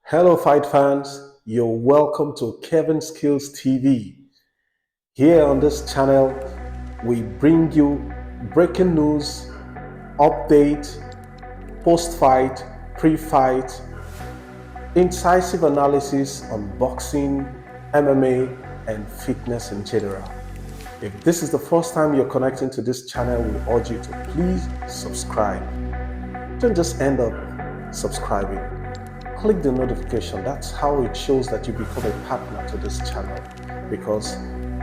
Hello, fight fans. You're welcome to Kevin Skills TV. Here on this channel, we bring you breaking news, update, post-fight, pre-fight, incisive analysis on boxing, MMA, and fitness in general. If this is the first time you're connecting to this channel, we urge you to please subscribe. Don't just end up subscribing. Click the notification. That's how it shows that you become a partner to this channel, because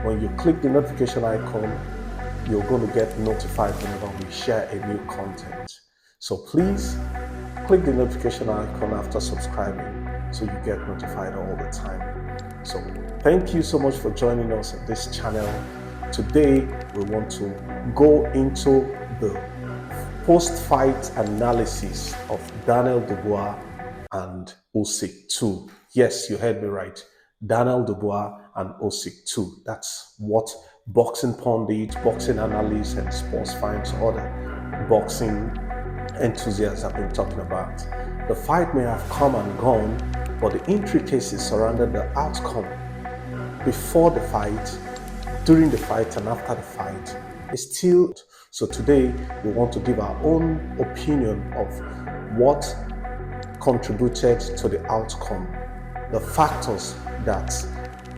when you click the notification icon, you're going to get notified whenever we share a new content. So please click the notification icon after subscribing so you get notified all the time. So thank you so much for joining us on this channel. Today we want to go into the post-fight analysis of Daniel Dubois and Usyk 2. Yes, you heard me right. Daniel Dubois and Usyk 2. That's what boxing pundits, boxing analysts, and sports fans, other boxing enthusiasts have been talking about. The fight may have come and gone, but the intricacies surrounding the outcome before the fight, during the fight, and after the fight is still. So today we want to give our own opinion of what contributed to the outcome, the factors that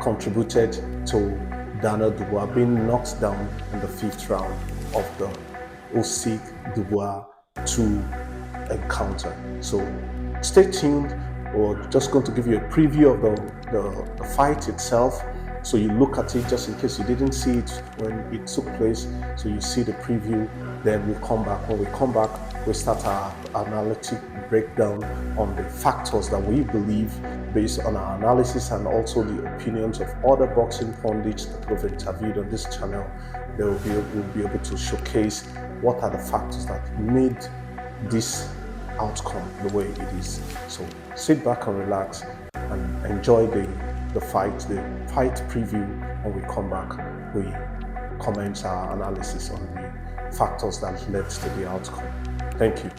contributed to Daniel Dubois being knocked down in the 5th round of the Usyk Dubois 2 encounter. So stay tuned. We're just going to give you a preview of the fight itself, so you look at it just in case you didn't see it when it took place. So you see the preview, then we come back. When we come back, we start our analytic breakdown on the factors that we believe, based on our analysis and also the opinions of other boxing pundits that we've interviewed on this channel. We'll be able to showcase what are the factors that made this outcome the way it is. So sit back and relax and enjoy the fight preview. When we come back, we comment our analysis on the factors that led to the outcome. Thank you.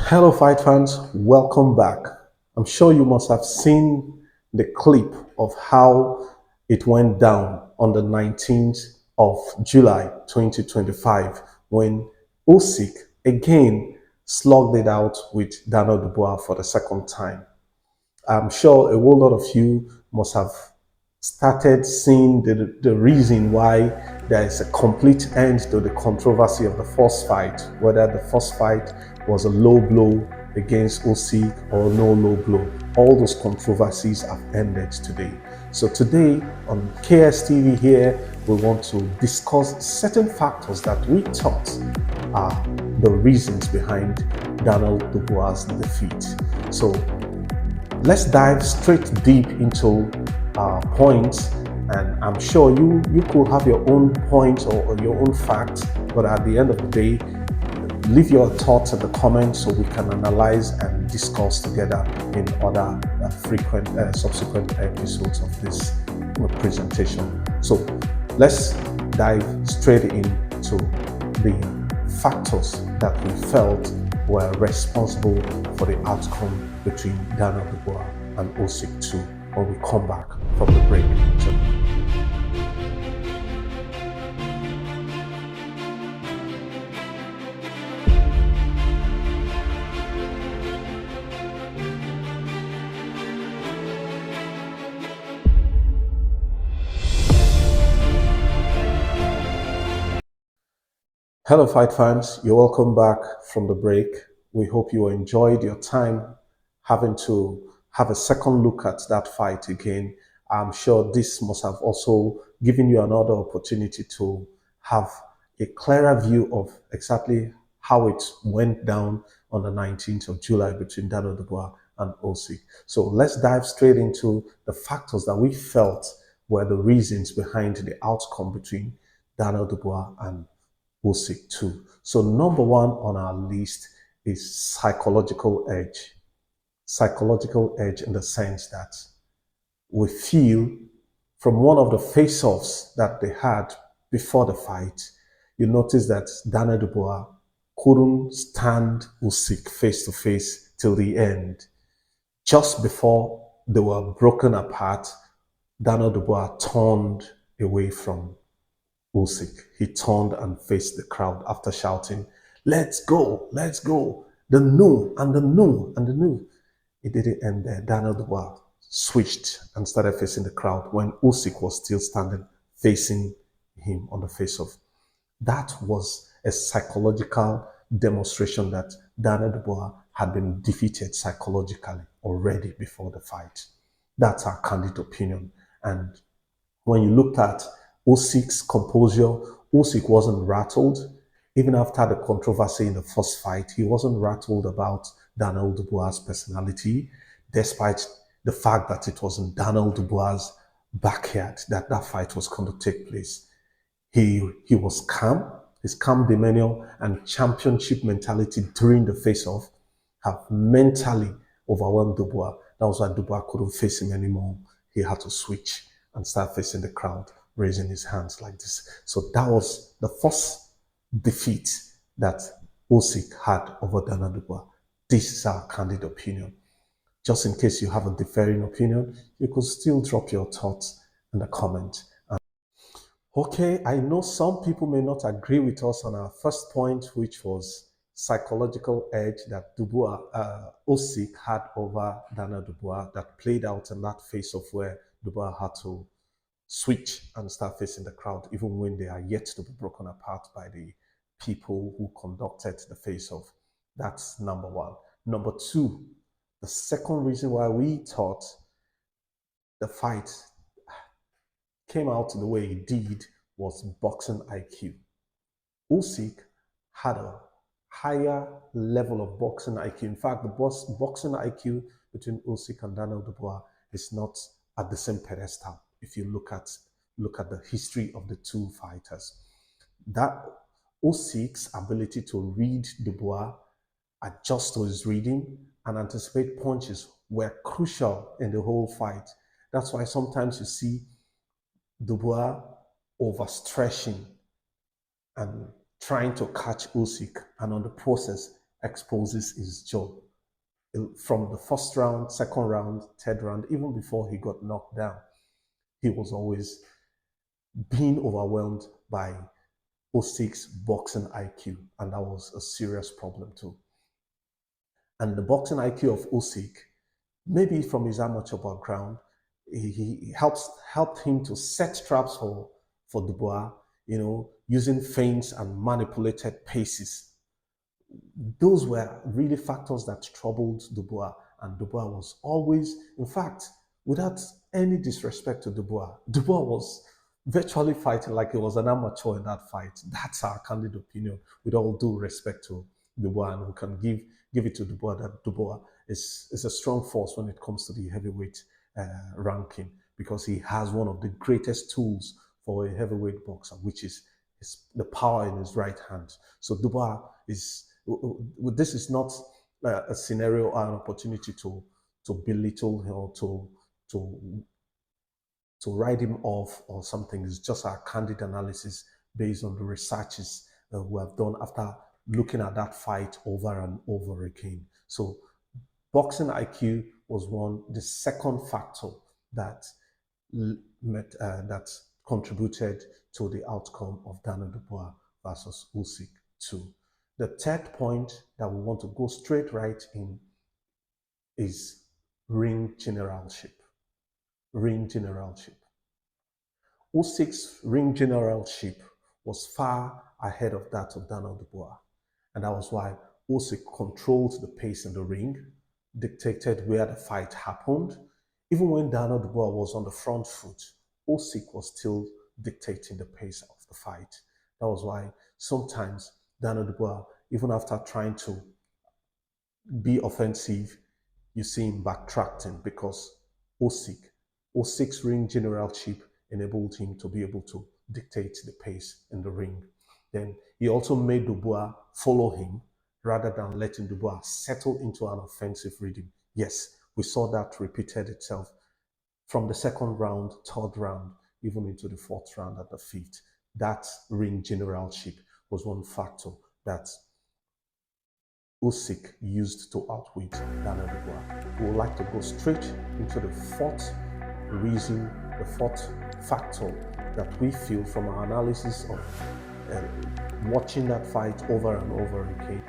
Hello, fight fans. Welcome back. I'm sure you must have seen the clip of how it went down on the 19th of July 2025 when Usyk again slugged it out with Daniel Dubois for the second time. I'm sure a whole lot of you must have started seeing the reason why there is a complete end to the controversy of the first fight, whether the first fight was a low blow against Usyk or no low blow. All those controversies have ended today. So today on KSTV here, we want to discuss certain factors that we thought are the reasons behind Daniel Dubois' defeat. So let's dive straight deep into points, and I'm sure you could have your own points or your own facts, but at the end of the day, leave your thoughts in the comments so we can analyze and discuss together in other subsequent episodes of this presentation. So let's dive straight into the factors that we felt were responsible for the outcome between Daniel Dubois and Usyk 2 when we come back from the break. Hello, fight fans. You're welcome back from the break. We hope you enjoyed your time having to have a second look at that fight again. I'm sure this must have also given you another opportunity to have a clearer view of exactly how it went down on the 19th of July between Daniel Dubois and Usyk. So let's dive straight into the factors that we felt were the reasons behind the outcome between Daniel Dubois and Usyk too. So number one on our list is psychological edge. Psychological edge in the sense that we feel from one of the face-offs that they had before the fight, you notice that Daniel Dubois couldn't stand Usyk face to face till the end. Just before they were broken apart, Daniel Dubois turned away from Usyk. He turned and faced the crowd after shouting, "Let's go, let's go, the new and the new and the new." It didn't end there. Daniel Dubois switched and started facing the crowd when Usyk was still standing facing him on the face of. That was a psychological demonstration that Daniel Dubois had been defeated psychologically already before the fight. That's our candid opinion. And when you looked at Usyk's composure, Usyk wasn't rattled. Even after the controversy in the first fight, he wasn't rattled about Daniel Dubois' personality, despite the fact that it was in Daniel Dubois' backyard that that fight was going to take place. He was calm. His calm demeanor and championship mentality during the face-off have mentally overwhelmed Dubois. That was why Dubois couldn't face him anymore. He had to switch and start facing the crowd, raising his hands like this. So that was the first defeat that Usyk had over Daniel Dubois. This is our candid opinion. Just in case you have a differing opinion, you could still drop your thoughts in the comment. Okay, I know some people may not agree with us on our first point, which was psychological edge that Usyk had over Daniel Dubois that played out in that face of where Dubois had to switch and start facing the crowd, even when they are yet to be broken apart by the people who conducted the face-off. That's number one. Number two, the second reason why we thought the fight came out the way it did was boxing IQ. Usyk had a higher level of boxing IQ. In fact, the boxing IQ between Usyk and Daniel Dubois is not at the same pedestal. If you look at the history of the two fighters, that Usyk's ability to read Dubois, adjust to his reading, and anticipate punches were crucial in the whole fight. That's why sometimes you see Dubois overstretching and trying to catch Usyk, and on the process exposes his jaw. From the first round, second round, third round, even before he got knocked down, he was always being overwhelmed by Usyk's boxing IQ, and that was a serious problem too. And the boxing IQ of Usyk, maybe from his amateur background, he helped him to set traps for Dubois, using feints and manipulated paces. Those were really factors that troubled Dubois, and Dubois was always, in fact, without any disrespect to Dubois, Dubois was virtually fighting like he was an amateur in that fight. That's our candid opinion, with all due respect to Dubois, and we can give it to Dubois that Dubois is a strong force when it comes to the heavyweight ranking, because he has one of the greatest tools for a heavyweight boxer, which is the power in his right hand. So Dubois is. This is not a scenario or an opportunity to belittle him or to write him off or something. It's just our candid analysis based on the researches we have done after looking at that fight over and over again. So boxing IQ was one. The second factor that that contributed to the outcome of Daniel Dubois versus Usyk 2. The third point that we want to go straight right in is ring generalship. Ring generalship. Usyk's ring generalship was far ahead of that of Daniel Dubois. And that was why Usyk controlled the pace in the ring, dictated where the fight happened. Even when Daniel Dubois was on the front foot, Usyk was still dictating the pace of the fight. That was why sometimes Daniel Dubois, even after trying to be offensive, you see him backtracking because Usyk, Usyk's ring generalship enabled him to be able to dictate the pace in the ring. Then he also made Dubois follow him rather than letting Dubois settle into an offensive rhythm. Yes, we saw that repeated itself from the second round, third round, even into the fourth round and the fifth. That ring generalship was one factor that Usyk used to outwit Daniel Dubois. We would like to go straight into the fourth reason, the fourth factor that we feel from our analysis of uh, watching that fight over and over again.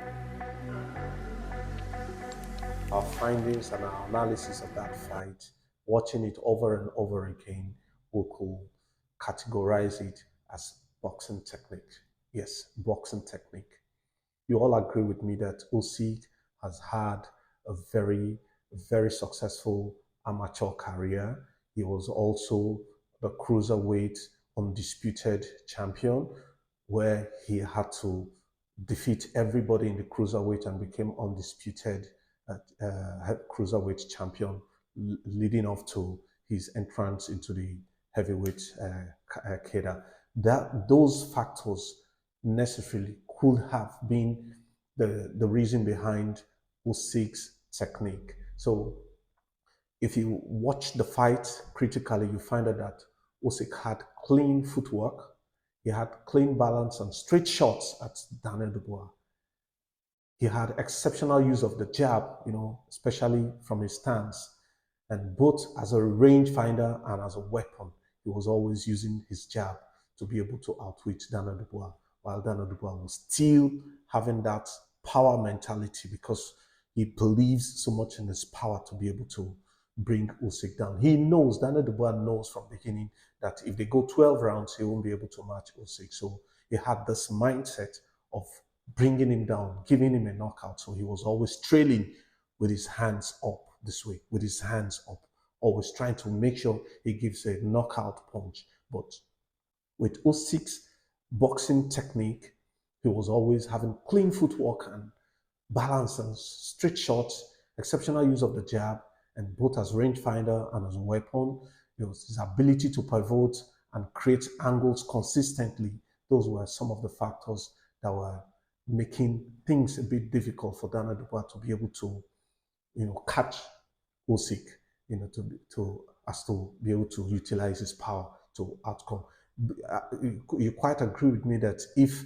Our findings and our analysis of that fight, watching it over and over again, we could categorize it as boxing technique. Yes, boxing technique. You all agree with me that Usyk has had a very successful amateur career. He was also the cruiserweight undisputed champion, where he had to defeat everybody in the cruiserweight and became undisputed cruiserweight champion, leading off to his entrance into the heavyweight cadre. That those factors necessarily could have been the reason behind Usyk's technique. So if you watch the fight critically, you find out that Usyk had clean footwork, he had clean balance and straight shots at Daniel Dubois. He had exceptional use of the jab, especially from his stance. And both as a rangefinder and as a weapon, he was always using his jab to be able to outwit Daniel Dubois, while Daniel Dubois was still having that power mentality because he believes so much in his power to be able to bring Usyk down. He knows, Daniel Dubois knows from the beginning that if they go 12 rounds, he won't be able to match Usyk. So he had this mindset of bringing him down, giving him a knockout. So he was always trailing with his hands up this way, with his hands up, always trying to make sure he gives a knockout punch. But with Usyk's boxing technique, he was always having clean footwork and balance and straight shots, exceptional use of the jab, and both as rangefinder and as a weapon. His ability to pivot and create angles consistently. Those were some of the factors that were making things a bit difficult for Daniel Dubois to be able to, catch Usyk, to be able to utilize his power to outcome. You quite agree with me that if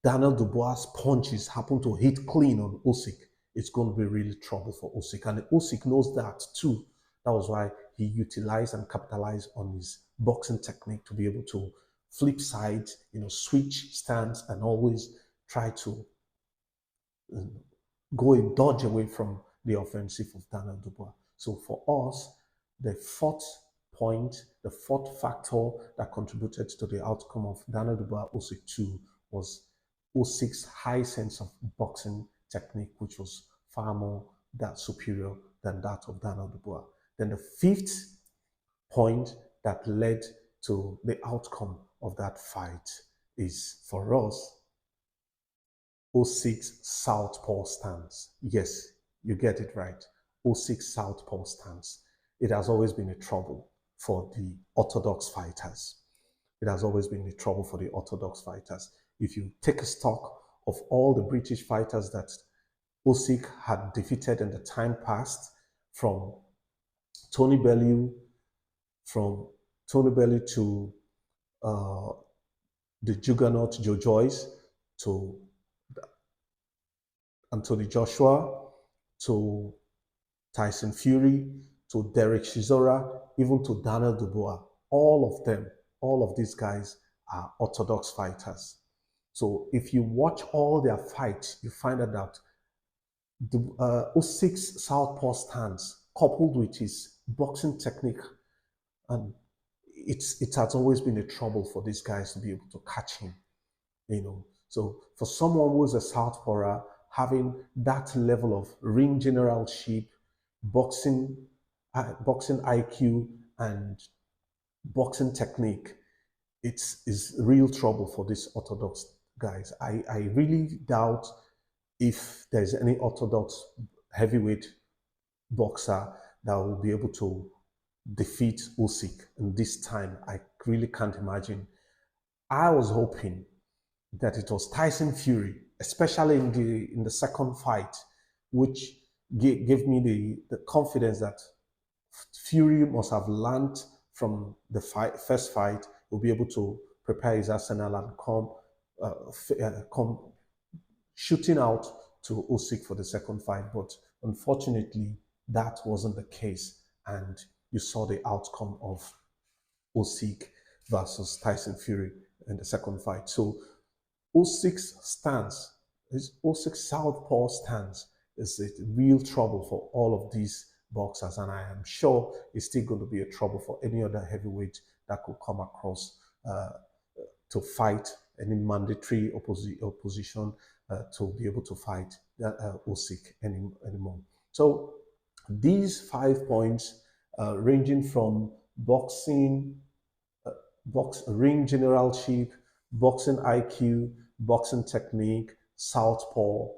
Daniel Dubois' punches happen to hit clean on Usyk, it's going to be really trouble for Usyk. And Usyk knows that too. That was why he utilized and capitalized on his boxing technique to be able to flip sides, switch stance and always try to go and dodge away from the offensive of Daniel Dubois. So for us, the fourth point, the fourth factor that contributed to the outcome of Daniel Dubois Usyk 2 was Usyk's high sense of boxing technique, which was far more that superior than that of Daniel Dubois. Then the fifth point that led to the outcome of that fight is, for us, Usyk's Southpaw stance. Yes, you get it right. Usyk's Southpaw stance. It has always been a trouble for the orthodox fighters. It has always been a trouble for the orthodox fighters. If you take a stock of all the British fighters that Usyk had defeated in the time past, from Tony Bellew, to the juggernaut Joe Joyce, to Anthony Joshua, to Tyson Fury, to Derek Chisora, even to Daniel Dubois. All of them, all of these guys are orthodox fighters. So if you watch all their fights, you find out that Usyk's southpaw stance, coupled with his boxing technique, and it has always been a trouble for these guys to be able to catch him. So for someone who is a southpaw, having that level of ring generalship, boxing, boxing IQ, and boxing technique. It's is real trouble for these orthodox guys. I really doubt if there's any orthodox heavyweight boxer that will be able to defeat Usyk in this time. I really can't imagine. I was hoping that it was Tyson Fury, especially in the second fight, which gave me the confidence that Fury must have learned from the first fight. Will be able to prepare his arsenal and come shooting out to Usyk for the second fight. But unfortunately, that wasn't the case, and you saw the outcome of Usyk versus Tyson Fury in the second fight. So Usyk's stance, his Usyk's Southpaw stance, is a real trouble for all of these boxers, and I am sure it's still going to be a trouble for any other heavyweight that could come across to fight any mandatory opposition to be able to fight Usyk anymore. So these 5 points, ranging from boxing, ring generalship, boxing IQ, boxing technique, southpaw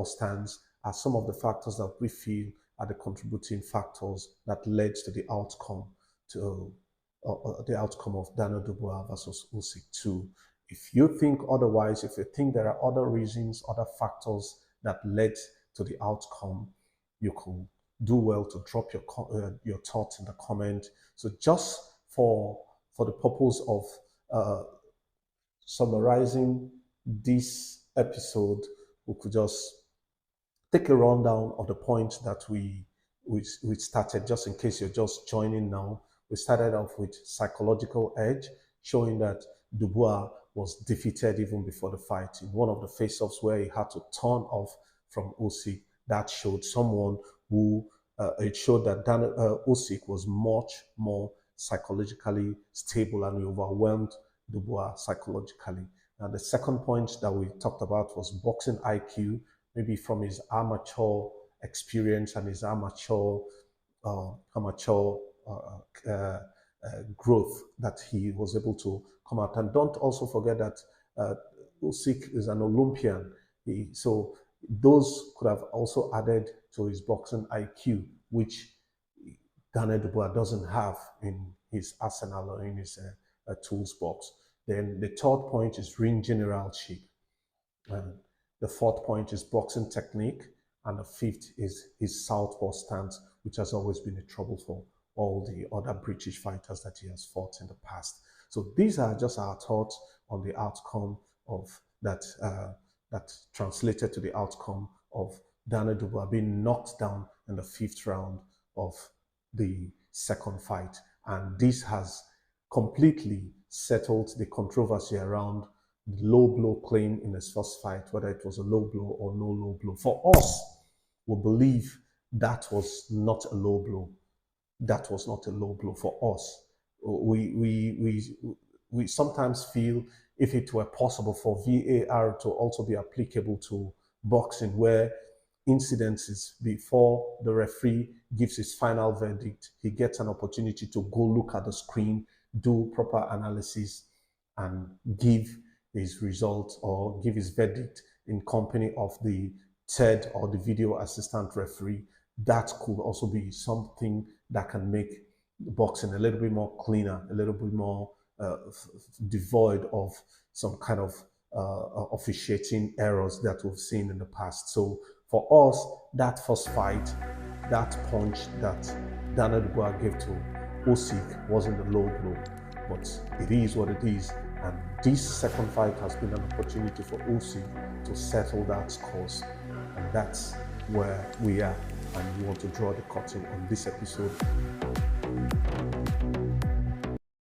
stance are some of the factors that we feel are the contributing factors that led to the outcome of Daniel Dubois versus Usyk 2. If you think otherwise, if you think there are other reasons, other factors that led to the outcome, you could do well to drop your thoughts in the comment. So just for the purpose of summarizing this episode, we could just take a rundown of the points that we started, just in case you're just joining now. We started off with psychological edge, showing that Dubois was defeated even before the fight. In one of the face-offs where he had to turn off from Usyk, that showed someone who, it showed that Usyk was much more psychologically stable and he overwhelmed Dubois psychologically. Now, the second point that we talked about was boxing IQ, maybe from his amateur experience and his amateur growth that he was able to come out. And don't also forget that Usyk is an Olympian. So those could have also added to his boxing IQ, which Daniel Dubois doesn't have in his arsenal or in his tools box. Then the third point is ring generalship. The fourth point is boxing technique. And the fifth is his southpaw stance, which has always been a trouble for all the other British fighters that he has fought in the past. So these are just our thoughts on the outcome of that, that translated to the outcome of Daniel Dubois being knocked down in the fifth round of the second fight. And this has completely settled the controversy around the low blow claim in his first fight, whether it was a low blow or no low blow. For us, we believe that was not a low blow. That was not a low blow for us. We sometimes feel if it were possible for VAR to also be applicable to boxing, where incidences before the referee gives his final verdict, he gets an opportunity to go look at the screen, do proper analysis, and give his result or give his verdict in company of the third or the video assistant referee. That could also be something that can make boxing a little bit more cleaner, a little bit more devoid of some kind of officiating errors that we've seen in the past. So for us, that first fight, that punch that Daniel Dubois gave to Usyk wasn't a low blow, but it is what it is. And this second fight has been an opportunity for Usyk to settle that scores. And that's where we are. And we want to draw the curtain on this episode